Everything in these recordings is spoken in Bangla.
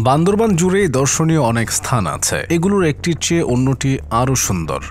বান্দরবান জুড়ে দর্শনীয় অনেক স্থান আছে। এগুলোর একটির চেয়ে অন্যটি আরও সুন্দর।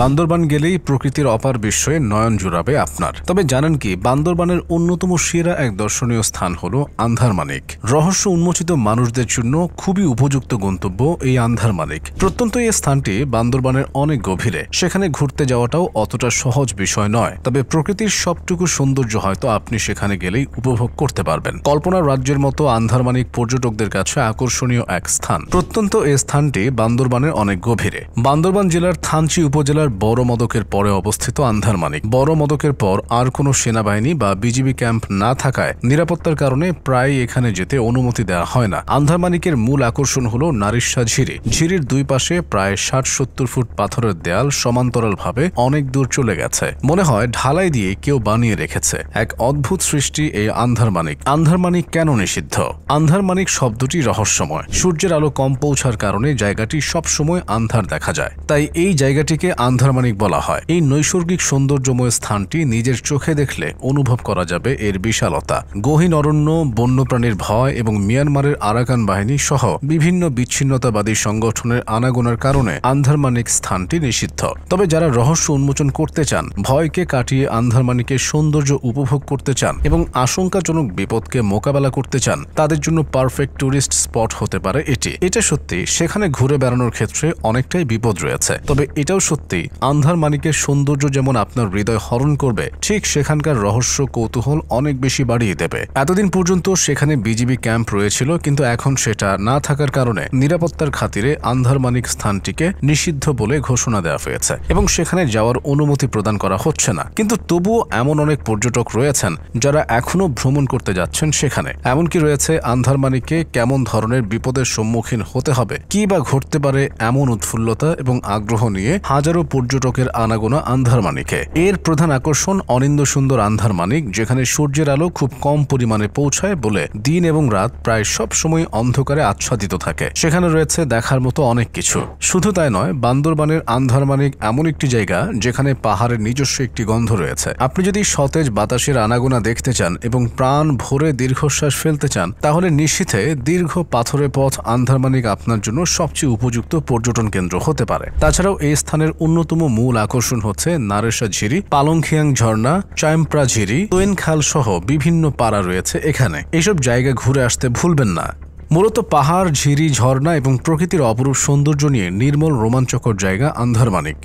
বান্দরবান গেলেই প্রকৃতির অপার বিস্ময়ে নয়ন জুড়াবে আপনার। তবে জানেন কি, বান্দরবানের অন্যতম সেরা এক দর্শনীয় স্থান হল আন্ধারমানিক। রহস্য উন্মোচিত মানুষদের জন্য খুবই উপযুক্ত গন্তব্য এই আন্ধারমানিক। প্রত্যন্ত এই স্থানটি বান্দরবানের অনেক গভীরে। সেখানে ঘুরতে যাওয়াটাও অতটা সহজ বিষয় নয়। তবে প্রকৃতির সবটুকু সৌন্দর্য হয়তো আপনি সেখানে গেলেই উপভোগ করতে পারবেন। কল্পনার রাজ্যের মতো আন্ধারমানিক পর্যটকদের কাছে আকর্ষণীয় এক স্থান। প্রত্যন্ত এই স্থানটি বান্দরবানের অনেক গভীরে। বান্দরবান জেলার থানচি উপজেলার বড় মদকের পরে অবস্থিত আন্ধারমানিক। বড় মদকের পর আর কোনো সেনাবাহিনী বা বিজিবি ক্যাম্প না থাকায় নিরাপত্তার কারণে প্রায় এখানে যেতে অনুমতি দেওয়া হয় না। আন্ধারমানিকের মূল আকর্ষণ হল নারিশা ঝিরি। ঝিরির দুই পাশে প্রায় ৬০-৭০ ফুট পাথরের দেয়াল সমান্তরালভাবে অনেক দূর চলে গেছে। মনে হয় ঢালাই দিয়ে কেউ বানিয়ে রেখেছে। এক অদ্ভুত সৃষ্টি এই আন্ধারমানিক। আন্ধারমানিক কেন নিষিদ্ধ? আন্ধারমানিক শব্দটি রহস্যময়। সূর্যের আলো কম পৌঁছার কারণে জায়গাটি সবসময় আন্ধার দেখা যায়। তাই এই জায়গাটিকে আন্ধারমানিক বলা হয়। এই নৈসর্গিক সৌন্দর্যময় স্থানটি নিজের চোখে দেখলে অনুভব করা যাবে এর বিশালতা। গহীন অরণ্য, বন্যপ্রাণীর ভয় এবং মিয়ানমারের আরাকান বাহিনী সহ বিভিন্ন বিচ্ছিন্নতাবাদী সংগঠনের আনাগোনার কারণে আন্ধারমানিক স্থানটি নিষিদ্ধ। তবে যারা রহস্য উন্মোচন করতে চান, ভয়কে কাটিয়ে আন্ধারমানিকের সৌন্দর্য উপভোগ করতে চান এবং আশঙ্কাজনক বিপদকে মোকাবেলা করতে চান, তাদের জন্য পারফেক্ট টুরিস্ট স্পট হতে পারে এটি। এটা সত্যি, সেখানে ঘুরে বেড়ানোর ক্ষেত্রে অনেকটাই বিপদ রয়েছে। তবে এটাও সত্যি, আন্ধারমানিকের সৌন্দর্য যেমন আপনার হৃদয় হরণ করবে, ঠিক সেখানকার রহস্য কৌতূহল অনেক বেশি বাড়িয়ে দেবে। এতদিন পর্যন্ত সেখানে বিজিবি ক্যাম্প রয়েছিল, কিন্তু এখন সেটা না থাকার কারণে নিরাপত্তার খাতিরে আন্ধারমানিক স্থানটিকে নিষিদ্ধ বলে ঘোষণা দেওয়া হয়েছে এবং সেখানে যাওয়ার অনুমতি প্রদান করা হচ্ছে না। কিন্তু তবুও এমন অনেক পর্যটক রয়েছেন যারা এখনো ভ্রমণ করতে যাচ্ছেন সেখানে। এমনকি রয়েছে আন্ধারমানিকে কেমন ধরনের বিপদের সম্মুখীন হতে হবে, কি বা ঘটতে পারে, এমন উৎফুল্লতা এবং আগ্রহ নিয়ে হাজারো পর্যটকের আনাগোনা আন্ধারমানিকে। এর প্রধান আকর্ষণ অনিন্দ সুন্দর আন্ধারমানিক, যেখানে সূর্যের আলো খুব কম পরিমাণে পৌঁছায় বলে দিন এবং রাত প্রায় সব সময় অন্ধকারে আচ্ছাদিত থাকে। সেখানে রয়েছে দেখার মতো অনেক কিছু। শুধু তাই নয়, বান্দরবানের আন্ধারমানিক এমন একটি জায়গা যেখানে পাহাড়ের নিজস্ব একটি গন্ধ রয়েছে। আপনি যদি সতেজ বাতাসের আনাগোনা দেখতে চান এবং প্রাণ ভরে দীর্ঘশ্বাস ফেলতে চান, তাহলে নিশ্চিতে দীর্ঘ পাথরের পথ আন্ধারমানিক আপনার জন্য সবচেয়ে উপযুক্ত পর্যটন কেন্দ্র হতে পারে। তাছাড়াও এই স্থানের অন্যতম মূল আকর্ষণ হচ্ছে নারেশা ঝিরি, পালংখিয়াং ঝর্ণা, চাইমপ্রা ঝিরি, তোয়েন খাল সহ বিভিন্ন পাড়া রয়েছে এখানে। এইসব জায়গা ঘুরে আসতে ভুলবেন না। মূলত পাহাড়, ঝিরি, ঝর্ণা এবং প্রকৃতির অপরূপ সৌন্দর্য নিয়ে নির্মল রোমাঞ্চকর জায়গা আন্ধারমানিক।